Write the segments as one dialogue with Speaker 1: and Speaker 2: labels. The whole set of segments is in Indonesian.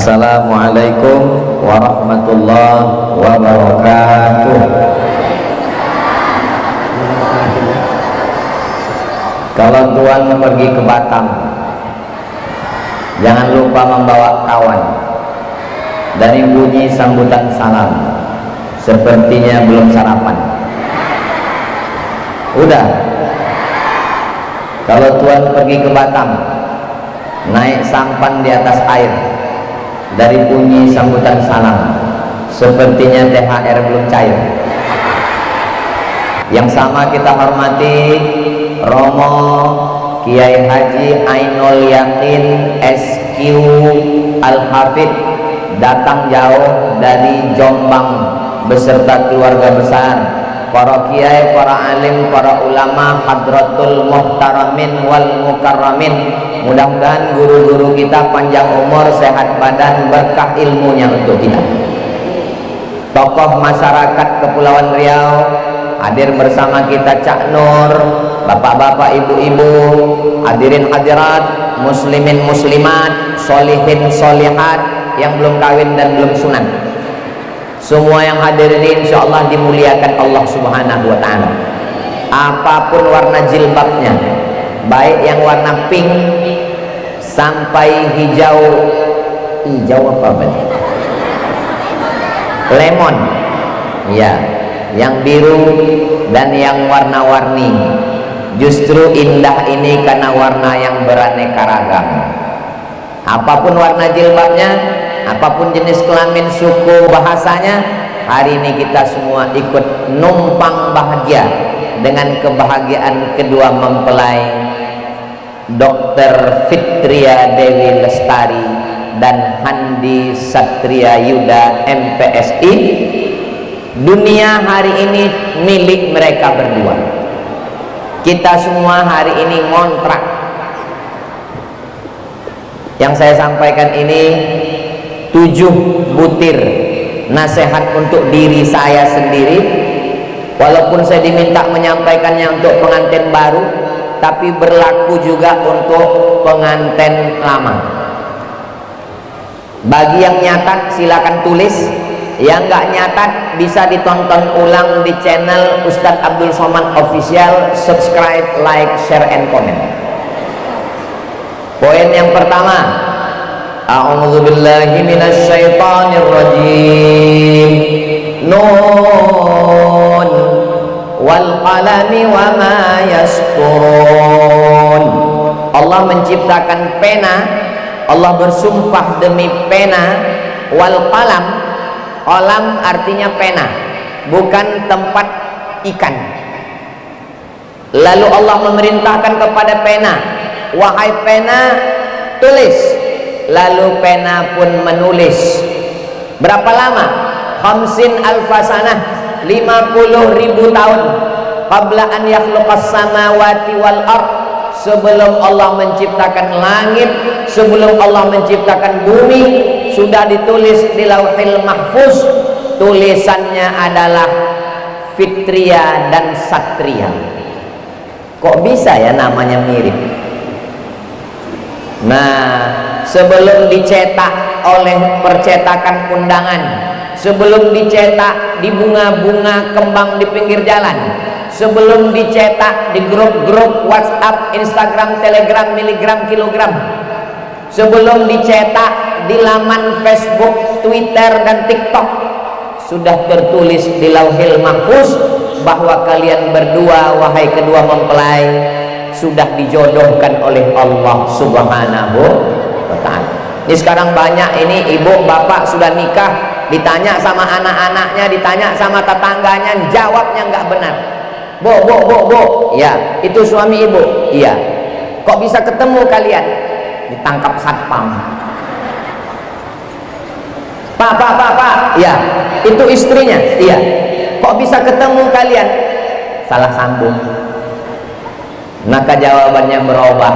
Speaker 1: Assalamualaikum warahmatullahi wabarakatuh. Kalau tuan pergi ke Batam, jangan lupa membawa kawan. Dari bunyi sambutan salam, sepertinya belum sarapan. Udah. Kalau tuan pergi ke Batam, naik sampan di atas air. Dari bunyi sambutan salam, sepertinya THR belum cair. Yang sama kita hormati Romo Kiai Haji Ainul Yakin SQ Al-Hafid, datang jauh dari Jombang beserta keluarga besar, para kiai, para alim, para ulama, hadratul muhtaramin wal mukarramin. Mudah-mudahan guru-guru kita panjang umur, sehat badan, berkah ilmunya untuk kita. Tokoh masyarakat Kepulauan Riau hadir bersama kita, Cak Nur, bapak-bapak, ibu-ibu, hadirin hadirat, muslimin muslimat, solihin solihat, yang belum kawin dan belum sunat. Semua yang hadir ini insya Allah dimuliakan Allah Subhanahu wa ta'ala. Apapun warna jilbabnya, baik yang warna pink sampai hijau apa berarti? Lemon, ya, yang biru dan yang warna-warni. Justru indah ini karena warna yang beraneka ragam. Apapun warna jilbabnya, apapun jenis kelamin, suku, bahasanya, hari ini kita semua ikut numpang bahagia dengan kebahagiaan kedua mempelai Dr. Fitria Dewi Lestari dan Handi Satria Yuda MPSI. Dunia hari ini milik mereka berdua. Kita semua hari ini ngontrak. Yang saya sampaikan ini 7 butir nasihat untuk diri saya sendiri, walaupun saya diminta menyampaikannya untuk pengantin baru, tapi berlaku juga untuk pengantin lama. Bagi yang nyatat silakan tulis, yang nggak nyatat bisa ditonton ulang di channel Ustadz Abdul Somad Official. Subscribe, like, share, and comment. Poin yang pertama, a'udzubillahi minasyaitonirrajim. Nun wal qalami wa ma yasturun. Allah menciptakan pena, Allah bersumpah demi pena. Wal qalam, qalam artinya pena, bukan tempat ikan. Lalu Allah memerintahkan kepada pena, wahai pena, tulis. Lalu pena pun menulis. Berapa lama? 50 alfasanah, 50.000 tahun. Qabla an yakhluqas samawati wal ard, sebelum Allah menciptakan langit, sebelum Allah menciptakan bumi, sudah ditulis di Lauhil Mahfuz. Tulisannya adalah Fitria dan Satria. Kok bisa ya namanya mirip? Nah, sebelum dicetak oleh percetakan undangan, sebelum dicetak di bunga-bunga kembang di pinggir jalan, sebelum dicetak di grup-grup WhatsApp, Instagram, Telegram, miligram, kilogram, sebelum dicetak di laman Facebook, Twitter, dan TikTok, sudah tertulis di Lauhil Mahfuz bahwa kalian berdua, wahai kedua mempelai, sudah dijodohkan oleh Allah Subhanahu wa ta'ala. Ini sekarang banyak ini ibu bapak sudah nikah, ditanya sama anak-anaknya, ditanya sama tetangganya, jawabnya nggak benar. Bo, ya, itu suami ibu. Iya. Kok bisa ketemu kalian? Ditangkap satpam. Pak, ya, itu istrinya. Iya. Kok bisa ketemu kalian? Salah sambung. Maka jawabannya berubah.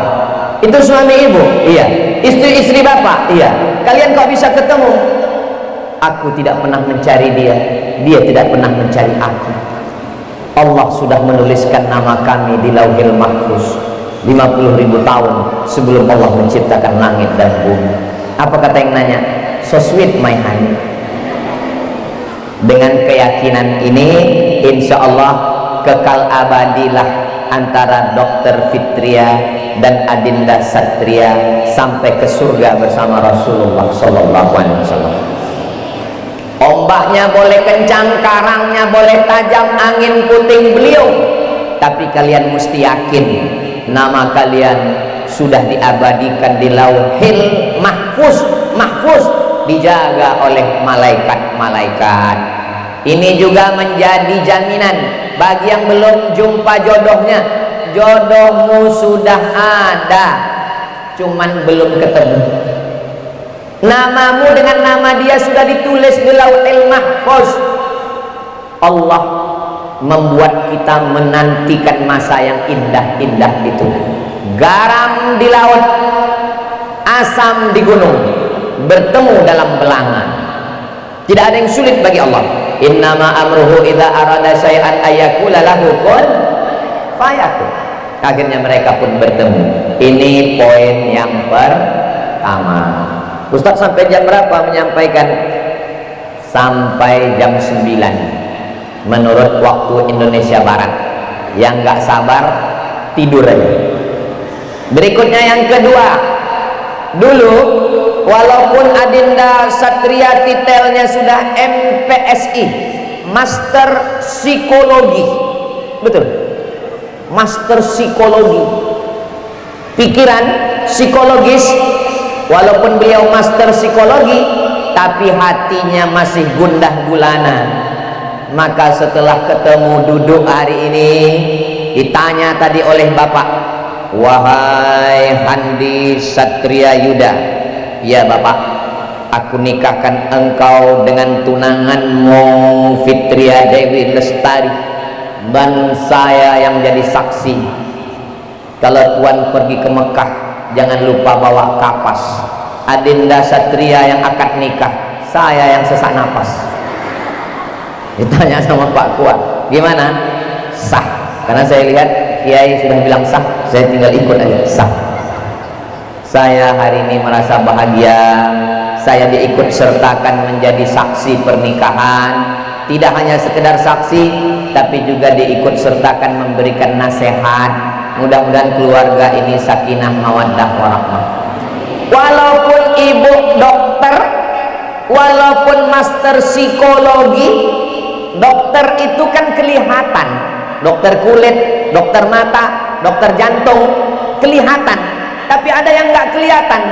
Speaker 1: Itu suami ibu. Iya. Istri bapak. Iya. Kalian kok bisa ketemu? Aku tidak pernah mencari dia, dia tidak pernah mencari aku. Allah sudah menuliskan nama kami di Lauhil Mahfuz 50.000 tahun sebelum Allah menciptakan langit dan bumi. Apa kata yang nanya? so sweet my honey. Dengan keyakinan ini, insya Allah kekal abadilah antara Dr. Fitria dan Adinda Satria sampai ke surga bersama Rasulullah Sallallahu Alaihi Wasallam. Ombaknya boleh kencang, karangnya boleh tajam, angin puting beliung, tapi kalian mesti yakin nama kalian sudah diabadikan di Lauhil Mahfuz. Dijaga oleh malaikat-malaikat. Ini juga menjadi jaminan bagi yang belum jumpa jodohnya. Jodohmu sudah ada, cuman belum ketemu. Namamu dengan nama dia sudah ditulis di Lauhil Mahfuz. Allah membuat kita menantikan masa yang indah-indah itu. Garam di laut, asam di gunung, bertemu dalam belangan. Tidak ada yang sulit bagi Allah. Innama amruhu idza arada syai'an ayyakula lahu kun fayakun. Akhirnya mereka pun bertemu. Ini poin yang pertama. Ustaz sampai jam berapa menyampaikan? Sampai jam 9 menurut waktu Indonesia Barat. Yang nggak sabar tidur aja. Berikutnya yang kedua, dulu walaupun Adinda Satria titelnya sudah MPSI, Master Psikologi, betul, Master Psikologi, pikiran psikologis, walaupun beliau Master Psikologi, tapi hatinya masih gundah gulana. Maka setelah ketemu duduk hari ini, ditanya tadi oleh Bapak, wahai Handi Satria Yuda, ya Bapak, aku nikahkan engkau dengan tunanganmu Fitria Dewi Lestari, dan saya yang jadi saksi. Kalau Tuan pergi ke Mekah, jangan lupa bawa kapas. Adinda Satria yang akad nikah, saya yang sesak napas. Ditanya sama Pak Kuat, gimana? Sah. Karena saya lihat Kiai sudah bilang sah, saya tinggal ikut aja. Sah. Saya hari ini merasa bahagia. Saya diikut sertakan menjadi saksi pernikahan. Tidak hanya sekedar saksi, tapi juga diikut sertakan memberikan nasihat. Mudah-mudahan keluarga ini sakinah mawaddah warahmah. Walaupun ibu dokter, walaupun master psikologi, dokter itu kan kelihatan. Dokter kulit, dokter mata, dokter jantung, kelihatan. Tapi ada yang nggak kelihatan,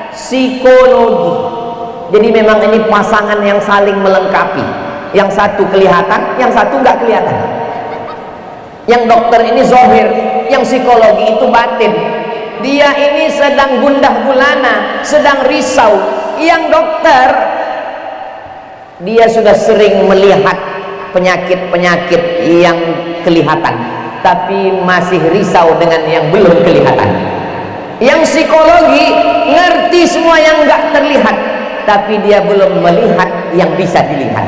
Speaker 1: psikologi. Jadi memang ini pasangan yang saling melengkapi. Yang satu kelihatan, yang satu nggak kelihatan. Yang dokter ini zahir, yang psikologi itu batin. Dia ini sedang gundah gulana, sedang risau. Yang dokter, dia sudah sering melihat penyakit-penyakit yang kelihatan, tapi masih risau dengan yang belum kelihatan. Yang psikologi ngerti semua yang nggak terlihat, tapi dia belum melihat yang bisa dilihat.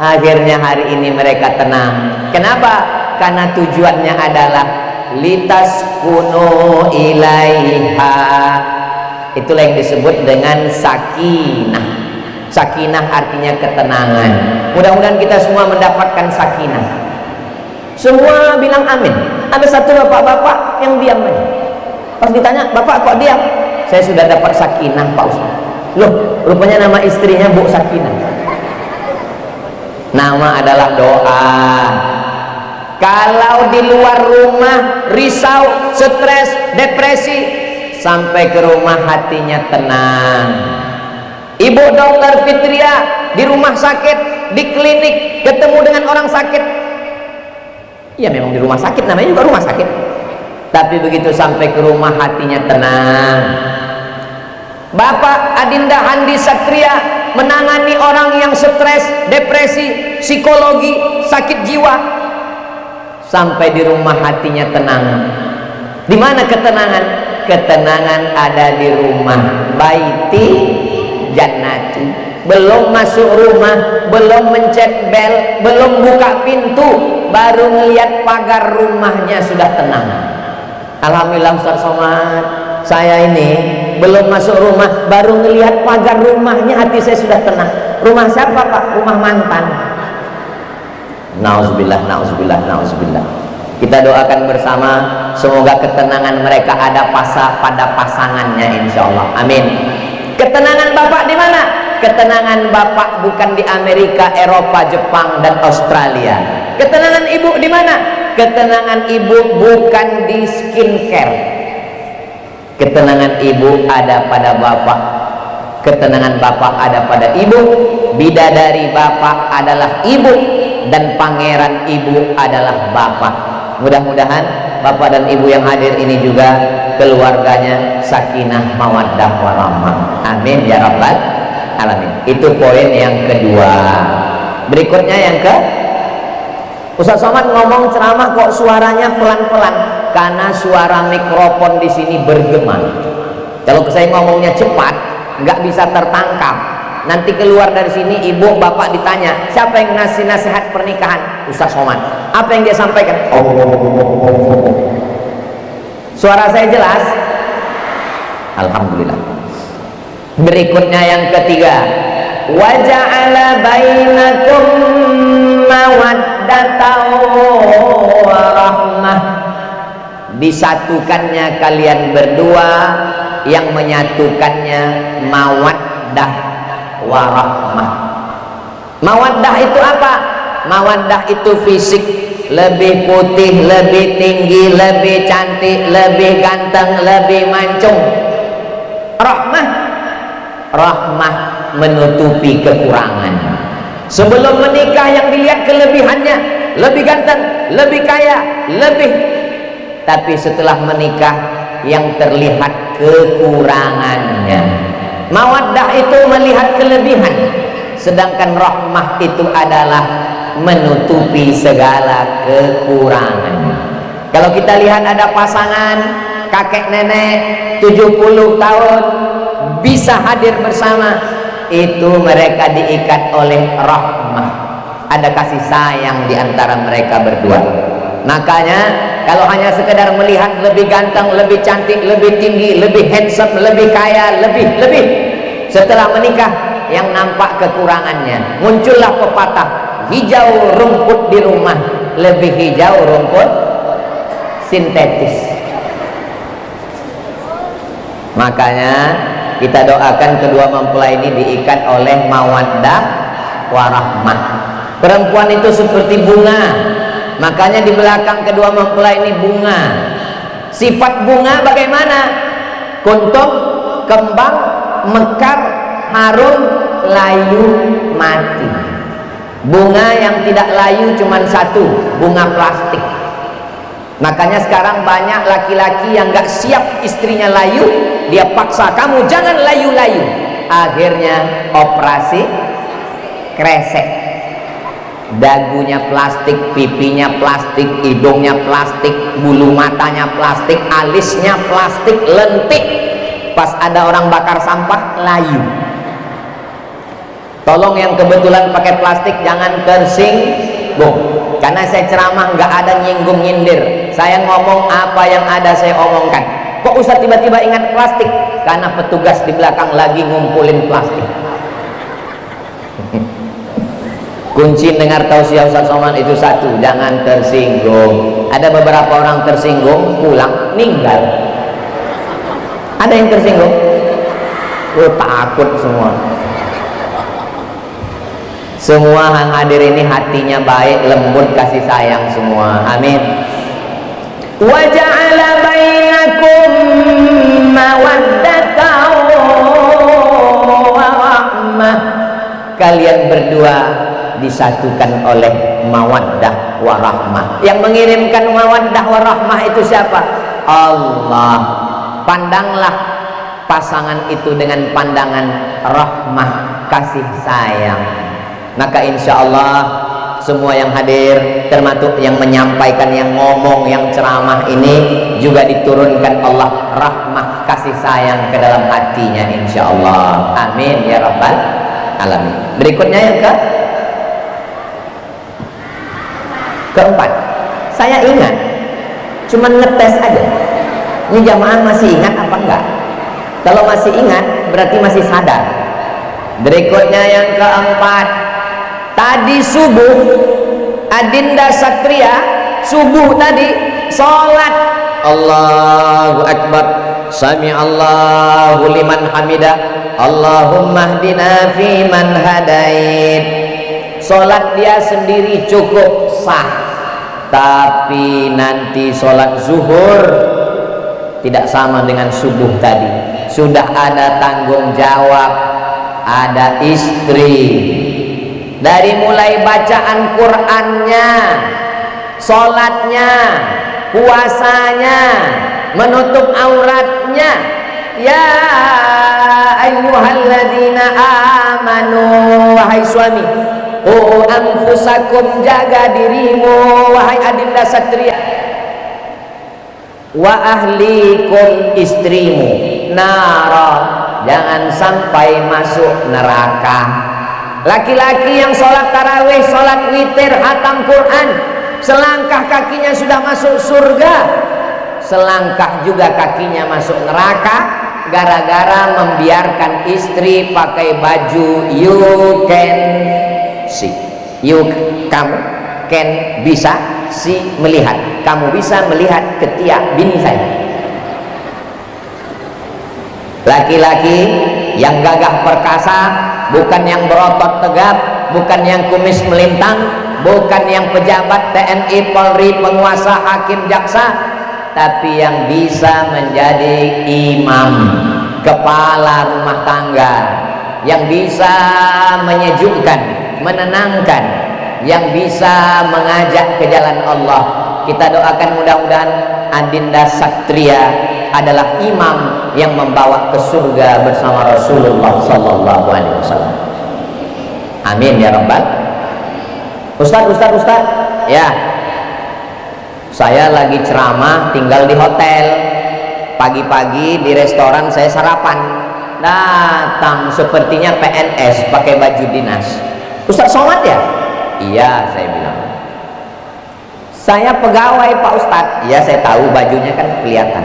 Speaker 1: Akhirnya hari ini mereka tenang. Kenapa? Karena tujuannya adalah litaskunu ilaiha. Itulah yang disebut dengan sakinah. Sakinah artinya ketenangan. Mudah-mudahan kita semua mendapatkan sakinah. Semua bilang amin. Ada satu bapak-bapak yang diam aja. Pas ditanya, bapak kok diam? Saya sudah dapat sakinah Pak Ustaz. Loh, rupanya nama istrinya Bu Sakinah. Nama adalah doa. Kalau di luar rumah risau, stres, depresi, sampai ke rumah hatinya tenang. Ibu dokter Fitria di rumah sakit, di klinik, ketemu dengan orang sakit. Ya memang di rumah sakit, namanya juga rumah sakit. Tapi begitu sampai ke rumah hatinya tenang. Bapak Adinda Handi Satria menangani orang yang stres, depresi, psikologi, sakit jiwa. Sampai di rumah hatinya tenang. Di mana ketenangan? Ketenangan ada di rumah. Baiti jannati. Belum masuk rumah, belum mencet bel, belum buka pintu, baru melihat pagar rumahnya sudah tenang. Alhamdulillah Ustaz Somad, saya ini belum masuk rumah, baru ngelihat pagar rumahnya hati saya sudah tenang. Rumah siapa Pak? Rumah mantan. Nauzubillah, nauzubillah, nauzubillah. Kita doakan bersama, semoga ketenangan mereka ada pada pasangannya insya Allah. Amin. Ketenangan Bapak di mana? Ketenangan Bapak bukan di Amerika, Eropa, Jepang, dan Australia. Ketenangan Ibu di mana? Ketenangan Ibu bukan di skincare. Ketenangan Ibu ada pada Bapak. Ketenangan Bapak ada pada Ibu. Bidadari Bapak adalah Ibu, dan pangeran Ibu adalah Bapak. Mudah-mudahan Bapak dan Ibu yang hadir ini juga keluarganya sakinah mawaddah warahmah. Amin ya rabbal alamin. Itu poin yang kedua. Berikutnya yang ke Ustaz Somad ngomong ceramah kok suaranya pelan-pelan, karena suara mikrofon di sini bergema. Kalau saya ngomongnya cepat nggak bisa tertangkap. Nanti keluar dari sini ibu bapak ditanya, siapa yang ngasih nasihat pernikahan? Ustaz Somad. Apa yang dia sampaikan? Suara saya jelas? Alhamdulillah. Berikutnya yang ketiga, wa ja'ala bainakum mawaddatan wa rahmah. Disatukannya kalian berdua, yang menyatukannya mawaddah warahmah. Mawaddah itu apa? Mawaddah itu fisik, lebih putih, lebih tinggi, lebih cantik, lebih ganteng, lebih mancung. Rahmah, rahmah menutupi kekurangan. Sebelum menikah yang dilihat kelebihannya, lebih ganteng, lebih kaya, lebih. Tapi setelah menikah yang terlihat kekurangannya. Mawaddah itu melihat kelebihan, sedangkan rahmah itu adalah menutupi segala kekurangan. Kalau kita lihat ada pasangan kakek nenek 70 tahun bisa hadir bersama, itu mereka diikat oleh rahmah. Ada kasih sayang di antara mereka berdua. Makanya kalau hanya sekedar melihat lebih ganteng, lebih cantik, lebih tinggi, lebih handsome, lebih kaya, lebih, setelah menikah yang nampak kekurangannya. Muncullah pepatah, hijau rumput di rumah lebih hijau rumput sintetis. Makanya kita doakan kedua mempelai ini diikat oleh mawaddah warahmah. Perempuan itu seperti bunga, makanya di belakang kedua mempelai ini bunga. Sifat bunga bagaimana? Kuntum, kembang, mekar, harum, layu, mati. Bunga yang tidak layu cuma satu, bunga plastik. Makanya sekarang banyak laki-laki yang gak siap istrinya layu, dia paksa, kamu jangan layu-layu. Akhirnya operasi kresek. Dagunya plastik, pipinya plastik, hidungnya plastik, bulu matanya plastik, alisnya plastik, lentik. Pas ada orang bakar sampah, layu. Tolong yang kebetulan pakai plastik jangan tersinggung, karena saya ceramah nggak ada nyinggung nyindir. Saya ngomong apa yang ada saya omongkan. Kok Ustaz tiba-tiba ingat plastik? Karena petugas di belakang lagi ngumpulin plastik. Kunci dengar tausiah Ustaz Somad itu satu, jangan tersinggung. Ada beberapa orang tersinggung, pulang, meninggal. Ada yang tersinggung? Oh, takut semua. Semua yang hadir ini hatinya baik, lembut, kasih sayang semua. Amin. Wa ja'ala bainakum mawaddatan wa rahmah. Kalian berdua disatukan oleh mawaddah warahmah. Yang mengirimkan mawaddah warahmah itu siapa? Allah. Pandanglah pasangan itu dengan pandangan rahmah, kasih sayang. Maka insya Allah semua yang hadir, termasuk yang menyampaikan, yang ngomong, yang ceramah ini juga diturunkan Allah rahmah, kasih sayang ke dalam hatinya insya Allah. Amin ya rabbal alamin. Berikutnya yang keempat, saya ingat, cuman ngetes aja. Ini jamaah masih ingat apa enggak? Kalau masih ingat berarti masih sadar. Berikutnya yang keempat, tadi subuh Adinda Satria subuh tadi sholat Allahu Akbar, Sami Allahu liman hamidah, Allahumma hdina fi man hadait. Sholat dia sendiri cukup sah. Tapi nanti sholat zuhur tidak sama dengan subuh tadi. Sudah ada tanggung jawab, ada istri. Dari mulai bacaan Qur'annya, sholatnya, puasanya, menutup auratnya. Ya ayyuhalladzina amanu, wahai suami, anfusakum, jaga dirimu wahai Adinda Satria, wa ahlikum, istrimu, nara, jangan sampai masuk neraka. Laki-laki yang sholat tarawih, sholat witir, hatam Quran, selangkah kakinya sudah masuk surga, selangkah juga kakinya masuk neraka gara-gara membiarkan istri pakai baju you can see, kamu can bisa si melihat, kamu bisa melihat ketiak bini saya. Laki-laki yang gagah perkasa, bukan yang berotot tegap, bukan yang kumis melintang, bukan yang pejabat TNI, Polri, penguasa, hakim, jaksa, tapi yang bisa menjadi imam, kepala rumah tangga, yang bisa menyejukkan, menenangkan, yang bisa mengajak ke jalan Allah. Kita doakan mudah-mudahan Adinda Satria adalah imam yang membawa ke surga bersama Rasulullah sallallahu alaihi wasallam. Amin ya rabbal. Ustaz, ya, saya lagi ceramah tinggal di hotel. Pagi-pagi di restoran saya sarapan, datang sepertinya PNS pakai baju dinas. Ustaz sholat ya? Iya, saya bilang. Saya pegawai Pak Ustadz. Iya, saya tahu, bajunya kan kelihatan.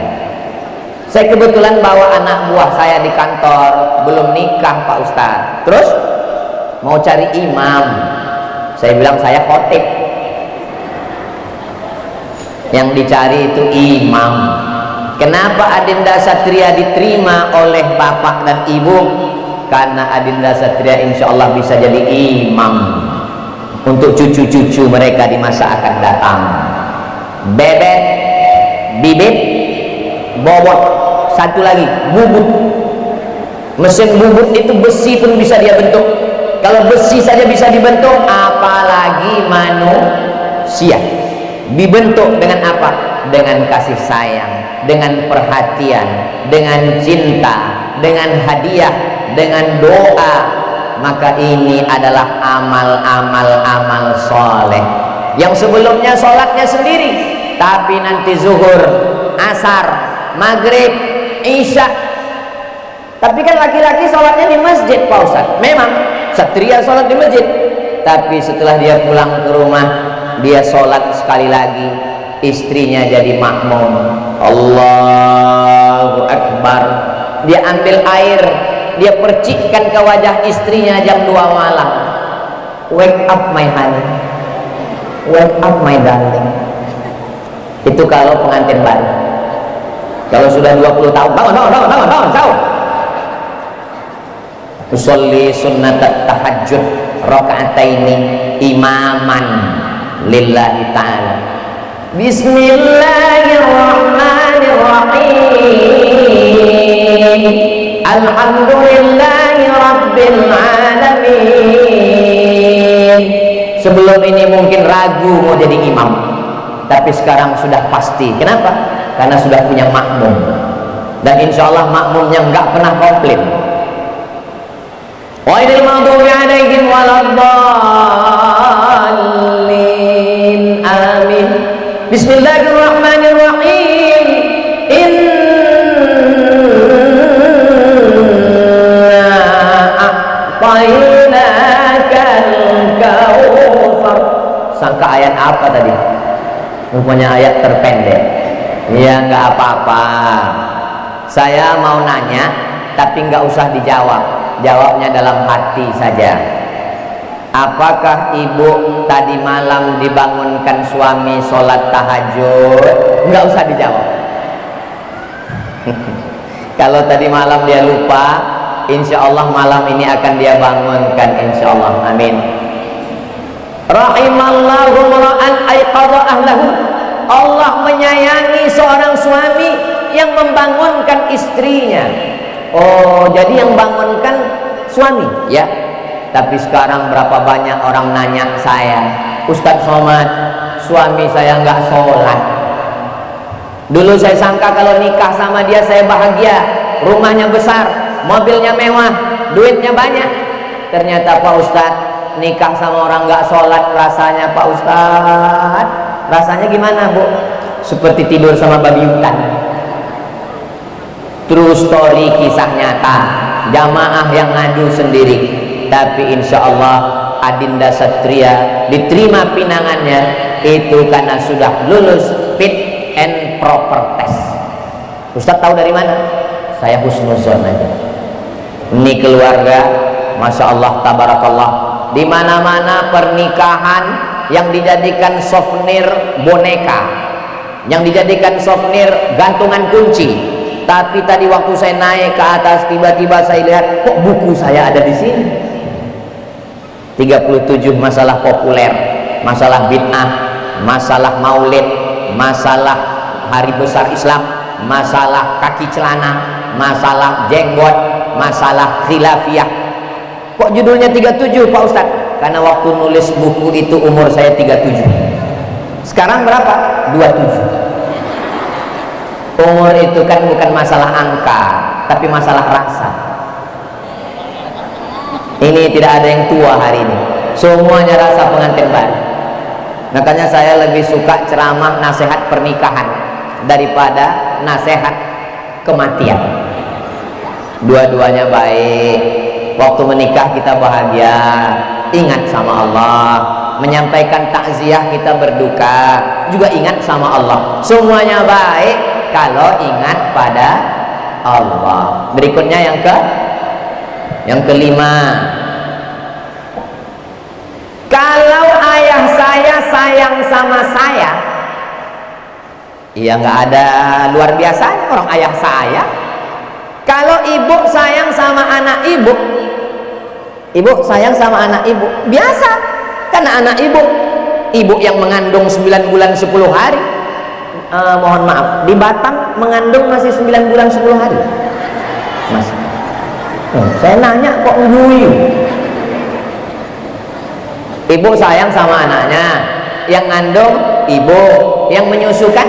Speaker 1: Saya kebetulan bawa anak buah saya di kantor, belum nikah Pak Ustadz. Terus mau cari imam. Saya bilang saya khotib. Yang dicari itu imam. Kenapa Adinda Satria diterima oleh bapak dan ibu? Karena Adinda Satria insya Allah bisa jadi imam untuk cucu-cucu mereka di masa akan datang. Bebek, bibit, bobot, satu lagi bubut. Mesin bubut itu besi pun bisa dia bentuk. Kalau besi saja bisa dibentuk, apalagi manusia. Dibentuk dengan apa? Dengan kasih sayang, dengan perhatian, dengan cinta, dengan hadiah, dengan doa. Maka ini adalah amal soleh yang sebelumnya sholatnya sendiri, tapi nanti zuhur, asar, maghrib, isya. Tapi kan laki-laki sholatnya di masjid Pak Ustadz. Memang Satria sholat di masjid, tapi setelah dia pulang ke rumah, dia sholat sekali lagi, istrinya jadi makmum. Allahu Akbar. Dia ambil air, dia percikkan ke wajah istrinya jam 2 malam. Wake up my honey, wake up my darling. Itu kalau pengantin baru. Kalau sudah 20 tahun, bangun, sahur. Usolli sunnat tahajud rakaataini imaman lillahi ta'ala. Bismillahirrahmanirrahim. Alhamdulillahi rabbil alamin. Sebelum ini mungkin ragu mau jadi imam, tapi sekarang sudah pasti. Kenapa? Karena sudah punya makmum, dan insya Allah makmumnya nggak pernah komplain. Ghairil maghdubi alaihim waladdallin. Amin. Bismillahirrahmanirrahim. Sangka ayat apa tadi? Rupanya ayat terpendek. Ya nggak apa-apa. Saya mau nanya, tapi nggak usah dijawab, jawabnya dalam hati saja. Apakah ibu tadi malam dibangunkan suami sholat tahajud? Nggak usah dijawab. Kalau tadi malam dia lupa, insya Allah malam ini akan dia bangunkan, insya Allah. Amin. Rahimallahu ra'an aiqadha ahlahu. Allah menyayangi seorang suami yang membangunkan istrinya. Oh, jadi yang bangunkan suami, ya. Tapi sekarang berapa banyak orang nanya saya, Ustadz Somad, suami saya nggak sholat. Dulu saya sangka kalau nikah sama dia saya bahagia, rumahnya besar, mobilnya mewah, duitnya banyak. Ternyata Pak Ustadz, nikah sama orang nggak sholat rasanya Pak Ustadz, rasanya gimana Bu? Seperti tidur sama babi hutan. True story, kisah nyata, jamaah yang ngadu sendiri. Tapi insya Allah Adinda Satria diterima pinangannya itu karena sudah lulus fit and proper test. Ustadz tahu dari mana? Saya husnuzon aja. Ini keluarga, masya Allah, tabarakallah. Di mana-mana pernikahan yang dijadikan souvenir boneka, yang dijadikan souvenir gantungan kunci. Tapi tadi waktu saya naik ke atas, tiba-tiba saya lihat kok buku saya ada di sini. 37 masalah populer, masalah bid'ah, masalah maulid, masalah hari besar Islam, masalah kaki celana, masalah jenggot, masalah khilafiyah. Kok judulnya 37 Pak Ustadz? Karena waktu nulis buku itu umur saya 37. Sekarang berapa? 27. Umur itu kan bukan masalah angka, tapi masalah rasa. Ini tidak ada yang tua hari ini, semuanya rasa pengantin baru. Makanya saya lebih suka ceramah nasihat pernikahan daripada nasihat kematian. Dua-duanya baik. Waktu menikah kita bahagia, ingat sama Allah. Menyampaikan takziah kita berduka, juga ingat sama Allah. Semuanya baik kalau ingat pada Allah. Berikutnya yang kelima, kalau ayah saya sayang sama saya, ya nggak ada luar biasanya orang ayah saya. Kalau ibu sayang sama anak ibu, ibu sayang sama anak ibu, biasa. Karena anak ibu yang mengandung 9 bulan 10 hari, mohon maaf, di Batam mengandung masih 9 bulan 10 hari, Mas. Saya nanya kok nguyu. Ibu sayang sama anaknya, yang ngandung ibu, yang menyusukan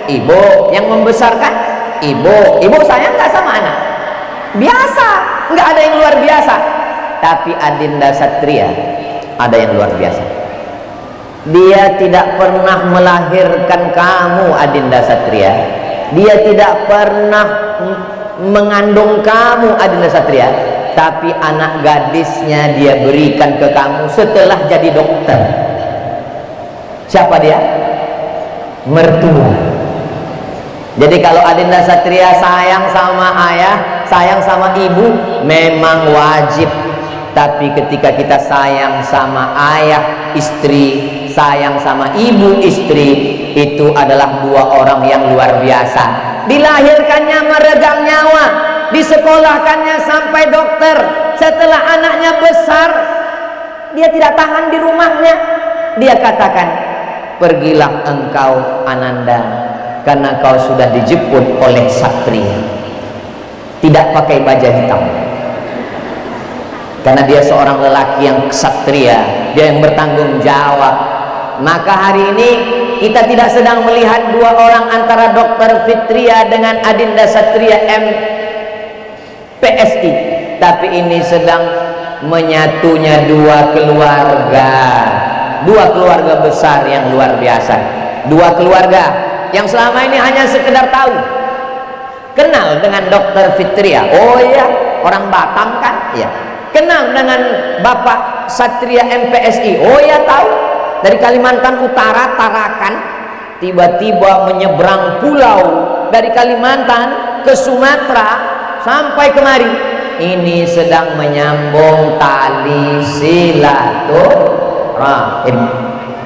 Speaker 1: ibu, yang membesarkan ibu. Ibu sayang nggak sama anak? Biasa, nggak ada yang luar biasa. Tapi Adinda Satria ada yang luar biasa. Dia tidak pernah melahirkan kamu, Adinda Satria. Dia tidak pernah mengandung kamu, Adinda Satria, tapi anak gadisnya dia berikan ke kamu setelah jadi dokter. Siapa dia? Mertua. Jadi kalau Adinda Satria sayang sama ayah, sayang sama ibu, memang wajib. Tapi ketika kita sayang sama ayah istri, sayang sama ibu istri, itu adalah dua orang yang luar biasa. Dilahirkannya meregang nyawa, disekolahkannya sampai dokter. Setelah anaknya besar, dia tidak tahan di rumahnya. Dia katakan, pergilah engkau Ananda, karena kau sudah dijemput oleh Satria. Tidak pakai baju hitam, karena dia seorang lelaki yang ksatria, dia yang bertanggung jawab. Maka hari ini kita tidak sedang melihat dua orang antara Dr. Fitria dengan Adinda Satria MPSI, tapi ini sedang menyatunya dua keluarga besar yang luar biasa. Dua keluarga yang selama ini hanya sekedar tahu, kenal dengan Dr. Fitria. Oh iya, orang Batam kan? Iya. Kenal dengan Bapak Satria MPSI. Oh ya, tahu. Dari Kalimantan Utara, Tarakan, tiba-tiba menyeberang pulau dari Kalimantan ke Sumatera, sampai kemari. Ini sedang menyambung tali silaturahim.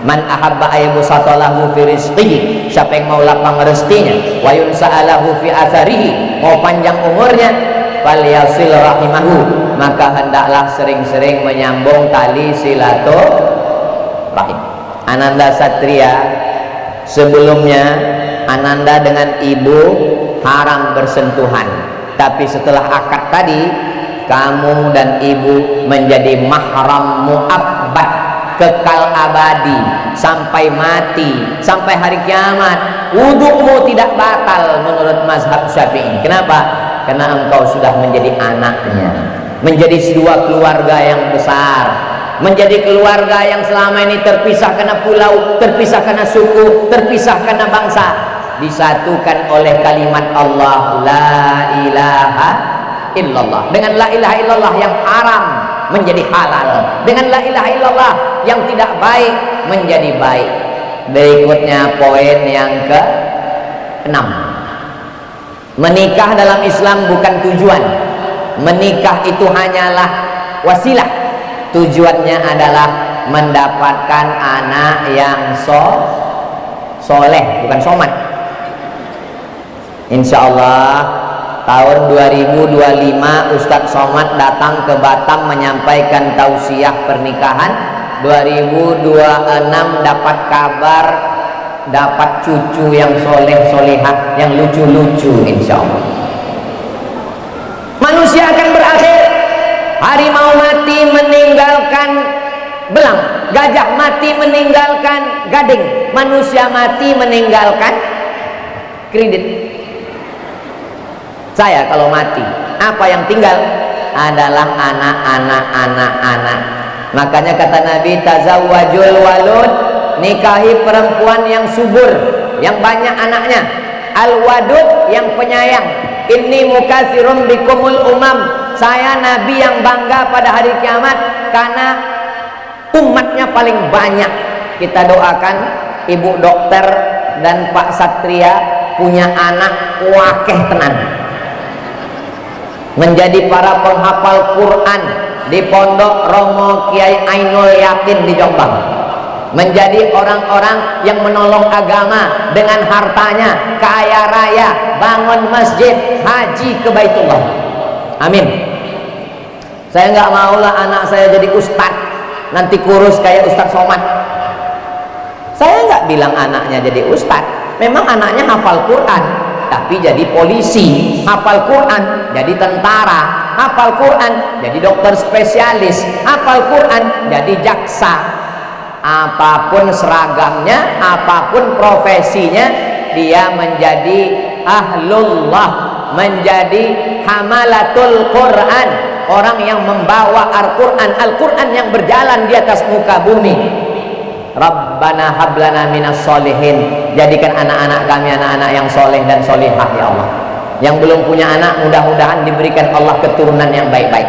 Speaker 1: Man ahabba ayyubsatalahu fi rizqihi, siapa yang mau lapang rezekinya, wa yunsa'alahu fi atharihi, mau panjang umurnya, falyasil rahimahu, maka hendaklah sering-sering menyambung tali silaturahim. Ananda Satria, sebelumnya Ananda dengan ibu haram bersentuhan, tapi setelah akad tadi kamu dan ibu menjadi mahram mu'abbad, kekal abadi sampai mati, sampai hari kiamat. Wudu'mu tidak batal menurut mazhab Syafi'i. Kenapa? Karena engkau sudah menjadi anaknya, menjadi sebuah keluarga yang besar, menjadi keluarga yang selama ini terpisah karena pulau, terpisah karena suku, terpisah karena bangsa, disatukan oleh kalimat Allah, la ilaha illallah. Dengan la ilaha illallah yang haram menjadi halal, dengan la ilaha illallah yang tidak baik menjadi baik. Berikutnya poin yang ke-6, menikah dalam Islam bukan tujuan. Menikah itu hanyalah wasilah. Tujuannya adalah mendapatkan anak yang soleh, bukan somat. Insya Allah tahun 2025 Ustadz Somad datang ke Batam menyampaikan tausiah pernikahan. 2026 dapat kabar, dapat cucu yang soleh solehah, yang lucu-lucu. Insya Allah manusia akan berakhir. Harimau mati meninggalkan belang, gajah mati meninggalkan gading, manusia mati meninggalkan kredit. Saya kalau mati, apa yang tinggal adalah anak-anak. Makanya kata Nabi, tazawwajul walud, nikahi perempuan yang subur, yang banyak anaknya. Al-wadud, yang penyayang. Inni mukatsirun bikumul umam, saya Nabi yang bangga pada hari kiamat karena umatnya paling banyak. Kita doakan Ibu Dokter dan Pak Satria punya anak wakeh tenan, menjadi para penghafal Quran di Pondok Romo Kiai Ainul Yakin di Jombang, menjadi orang-orang yang menolong agama dengan hartanya, kaya raya, bangun masjid, haji ke Baitullah. Amin. Saya nggak maulah anak saya jadi ustad, nanti kurus kayak Ustadz Somad. Saya nggak bilang anaknya jadi ustad, memang anaknya hafal Quran, tapi jadi polisi, hafal Quran jadi tentara, hafal Quran jadi dokter spesialis, hafal Quran jadi jaksa. Apapun seragamnya, apapun profesinya, dia menjadi ahlullah, menjadi hamalatul Quran, orang yang membawa Al-Quran, Al-Quran yang berjalan di atas muka bumi. Rabbana hablana minas solihin, jadikan anak-anak kami anak-anak yang soleh dan solihah ya Allah. Yang belum punya anak, mudah-mudahan diberikan Allah keturunan yang baik-baik.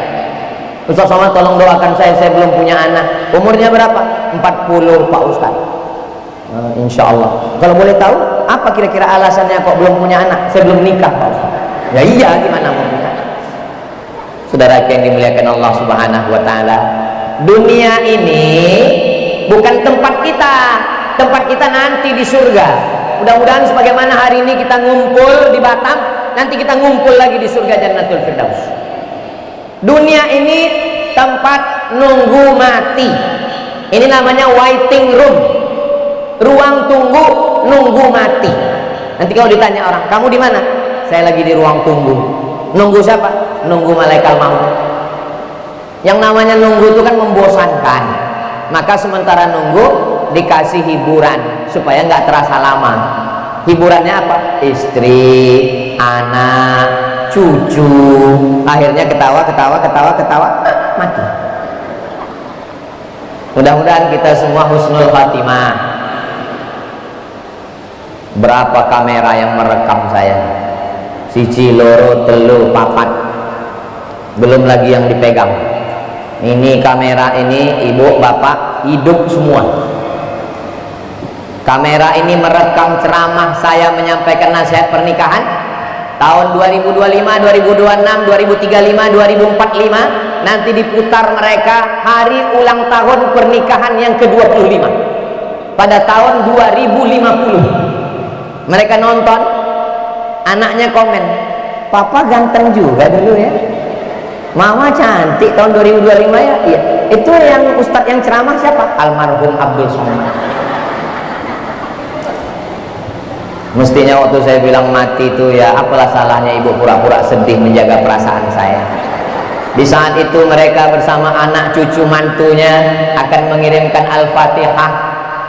Speaker 1: Ustaz Somad tolong doakan saya belum punya anak. Umurnya berapa? 40 Pak Ustaz. Insya Allah. Kalau boleh tahu, apa kira-kira alasannya kok belum punya anak? Saya belum nikah Pak Ustaz. Ya iya, gimana mau punya? Saudara yang dimuliakan Allah Subhanahu wa Ta'ala, dunia ini bukan tempat kita. Tempat kita nanti di surga. Mudah-mudahan sebagaimana hari ini kita ngumpul di Batam, nanti kita ngumpul lagi di surga Jannatul Firdaus. Dunia ini tempat nunggu mati. Ini namanya waiting room, ruang tunggu nunggu mati. Nanti kalau ditanya orang, kamu di mana? Saya lagi di ruang tunggu. Nunggu siapa? Nunggu malaikat maut. Yang namanya nunggu itu kan membosankan. Maka sementara nunggu dikasih hiburan supaya nggak terasa lama. Hiburannya apa? Istri, anak, cucu, akhirnya ketawa, mati. Mudah-mudahan kita semua husnul khatimah. Berapa kamera yang merekam saya? Siji, loro, telu, papat, belum lagi yang dipegang. Ini kamera ini ibu bapak hidup semua. Kamera ini merekam ceramah saya menyampaikan nasihat pernikahan, tahun 2025, 2026, 2035, 2045 nanti diputar mereka hari ulang tahun pernikahan yang ke-25 pada tahun 2050. Mereka nonton, anaknya komen, papa ganteng juga dulu ya, mama cantik tahun 2025 ya. Iya, itu yang ustadz yang ceramah siapa? Almarhum Abdul Somad. Mestinya waktu saya bilang mati itu ya apalah salahnya ibu pura-pura sedih menjaga perasaan saya. Di saat itu mereka bersama anak cucu mantunya akan mengirimkan Al-Fatihah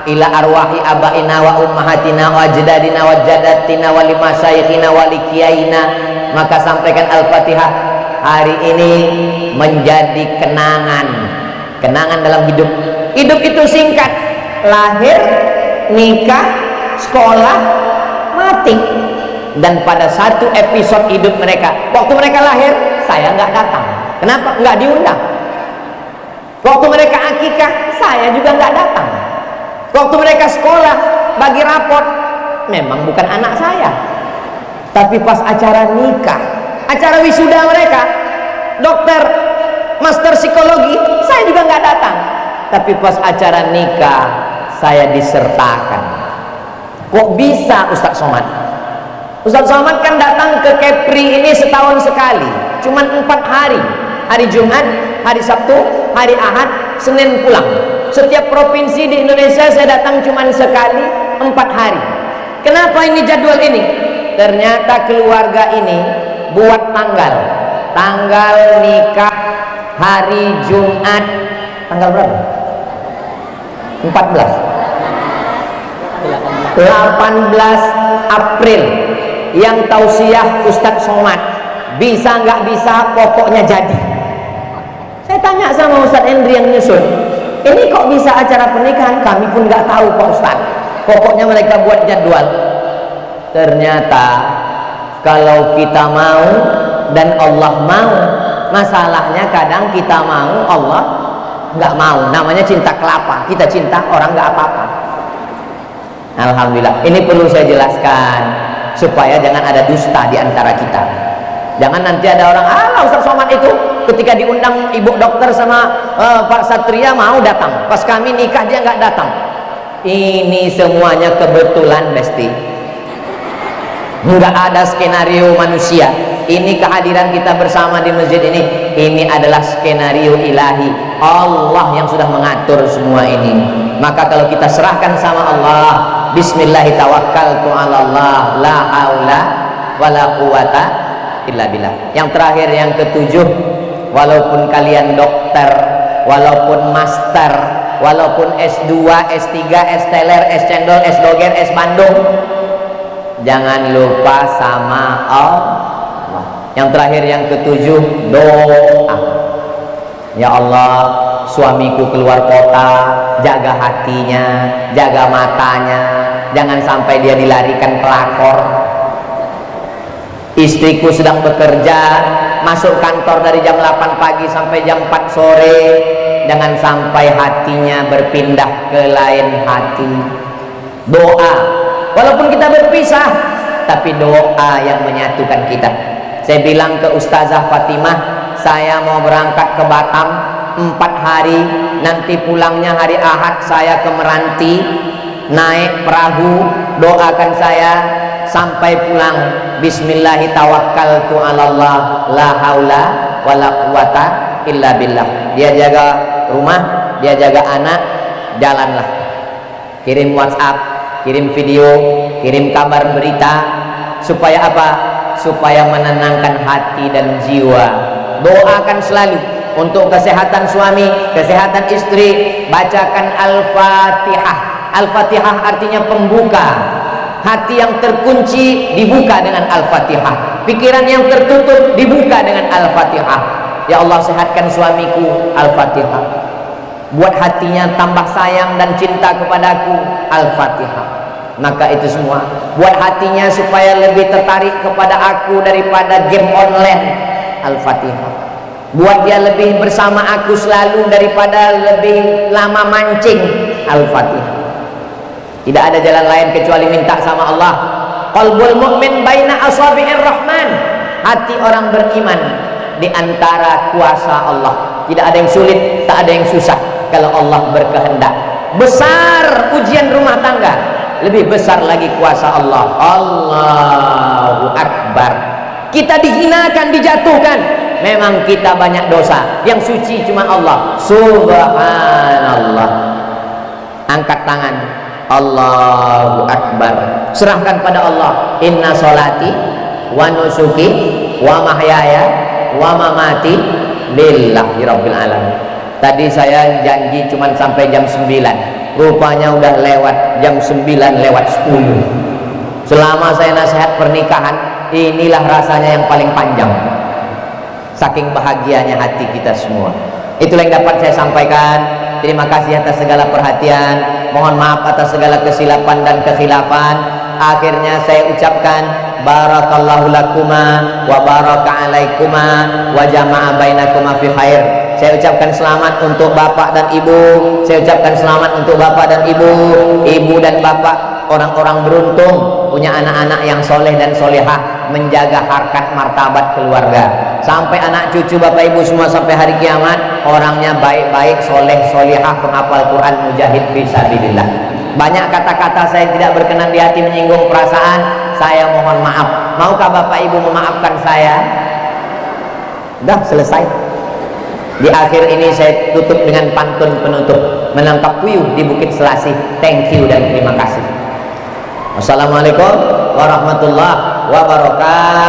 Speaker 1: ila arwahi abaina wa ummahatina wa ajdadina wa jaddatina wa limasyayikhina wa likiyaina. Maka sampaikan Al-Fatihah. Hari ini menjadi kenangan dalam hidup. Hidup itu singkat, lahir, nikah, sekolah, mati. Dan pada satu episode hidup mereka, waktu mereka lahir saya nggak datang. Kenapa? Nggak diundang. Waktu mereka akikah saya juga nggak datang. Waktu mereka sekolah bagi raport, memang bukan anak saya. Tapi pas acara nikah, acara wisuda mereka, dokter, master psikologi, saya juga nggak datang. Tapi pas acara nikah saya disertakan. Kok bisa Ustadz Somad? Ustadz Somad kan datang ke Kepri ini setahun sekali, cuman 4 hari. Hari Jumat, hari Sabtu, hari Ahad, Senin pulang. Setiap provinsi di Indonesia saya datang cuman sekali, 4 hari. Kenapa ini jadwal ini? Ternyata keluarga ini buat tanggal nikah hari Jumat, tanggal berapa? 18 April. Yang tausiah Ustadz Somad, bisa nggak bisa pokoknya jadi. Saya tanya sama Ustadz Endri yang nyusun, ini kok bisa acara pernikahan? Kami pun nggak tahu Pak Ustadz, pokoknya mereka buat jadwal. Ternyata kalau kita mau dan Allah mau, masalahnya kadang kita mau, Allah nggak mau. Namanya cinta kelapa, kita cinta orang nggak apa-apa. Alhamdulillah, ini perlu saya jelaskan supaya jangan ada dusta di antara kita. Jangan nanti ada orang, Ustadz Somad itu ketika diundang ibu dokter sama Pak Satria mau datang, pas kami nikah dia nggak datang. Ini semuanya kebetulan, Besti. Nggak ada skenario manusia. Ini kehadiran kita bersama di masjid ini adalah skenario ilahi. Allah yang sudah mengatur semua ini. Maka kalau kita serahkan sama Allah, bismillahirrahmanirrahim, Allah, la haula wala quwata illa billah. Yang terakhir, yang ketujuh, walaupun kalian dokter, walaupun master, walaupun S2, S3, S teler, S cendol, S doger, S Bandung, jangan lupa sama Allah. Yang terakhir, yang ketujuh, doa. Ya Allah, suamiku keluar kota, jaga hatinya, jaga matanya, jangan sampai dia dilarikan pelakor. Istriku sedang bekerja, masuk kantor dari jam 8 pagi sampai jam 4 sore, jangan sampai hatinya berpindah ke lain hati. Doa, walaupun kita berpisah, tapi doa yang menyatukan kita. Saya bilang ke Ustazah Fatimah, saya mau berangkat ke Batam 4 hari, nanti pulangnya hari Ahad saya ke Meranti, naik perahu, doakan saya sampai pulang. Bismillahirrahmanirrahim, la haula wala quwata illa billah. Dia jaga rumah, dia jaga anak, jalanlah. Kirim WhatsApp, kirim video, kirim kabar berita, supaya apa? Supaya menenangkan hati dan jiwa. Doakan selalu untuk kesehatan suami, kesehatan istri. Bacakan Al-Fatihah. Al-Fatihah artinya pembuka. Hati yang terkunci dibuka dengan Al-Fatihah. Pikiran yang tertutup dibuka dengan Al-Fatihah. Ya Allah, sehatkan suamiku, Al-Fatihah. Buat hatinya tambah sayang dan cinta kepadaku, Al-Fatihah. Maka itu semua buat hatinya supaya lebih tertarik kepada aku daripada game online, Al-Fatihah. Buat dia lebih bersama aku selalu daripada lebih lama mancing, Al-Fatihah. Tidak ada jalan lain kecuali minta sama Allah. Qalbul mu'min baina asabi'ir rahman. Hati orang beriman di antara kuasa Allah. Tidak ada yang sulit, tak ada yang susah kalau Allah berkehendak. Besar ujian rumah tangga, lebih besar lagi kuasa Allah. Allahu Akbar. Kita dihinakan, dijatuhkan, memang kita banyak dosa. Yang suci cuma Allah. Subhanallah. Angkat tangan, Allahu Akbar. Serahkan pada Allah. Inna solati wa nusuki wa mahyaya wa mamati lillahi rabbil alamin. Tadi saya janji cuma sampai jam 9, rupanya udah lewat jam 9 lewat 10. Selama saya nasihat pernikahan, inilah rasanya yang paling panjang. Saking bahagianya hati kita semua. Itulah yang dapat saya sampaikan. Terima kasih atas segala perhatian. Mohon maaf atas segala kesilapan dan kekhilafan. Akhirnya saya ucapkan barakallahu lakuma wa baraka alaikuma wa jama'a bainakuma fi khair. Saya ucapkan selamat untuk bapak dan ibu. Saya ucapkan selamat untuk bapak dan ibu. Ibu dan bapak orang-orang beruntung, punya anak-anak yang soleh dan solehah, menjaga harkat martabat keluarga. Sampai anak cucu bapak ibu semua sampai hari kiamat, orangnya baik-baik, soleh, solehah, penghafal Quran, mujahid fisabilillah. Banyak kata-kata saya tidak berkenan di hati, menyinggung perasaan, saya mohon maaf. Maukah bapak ibu memaafkan saya? Dah selesai. Di akhir ini saya tutup dengan pantun penutup, menangkap puyuh di Bukit Selasih. Thank you dan terima kasih. Wassalamualaikum warahmatullahi wabarakatuh.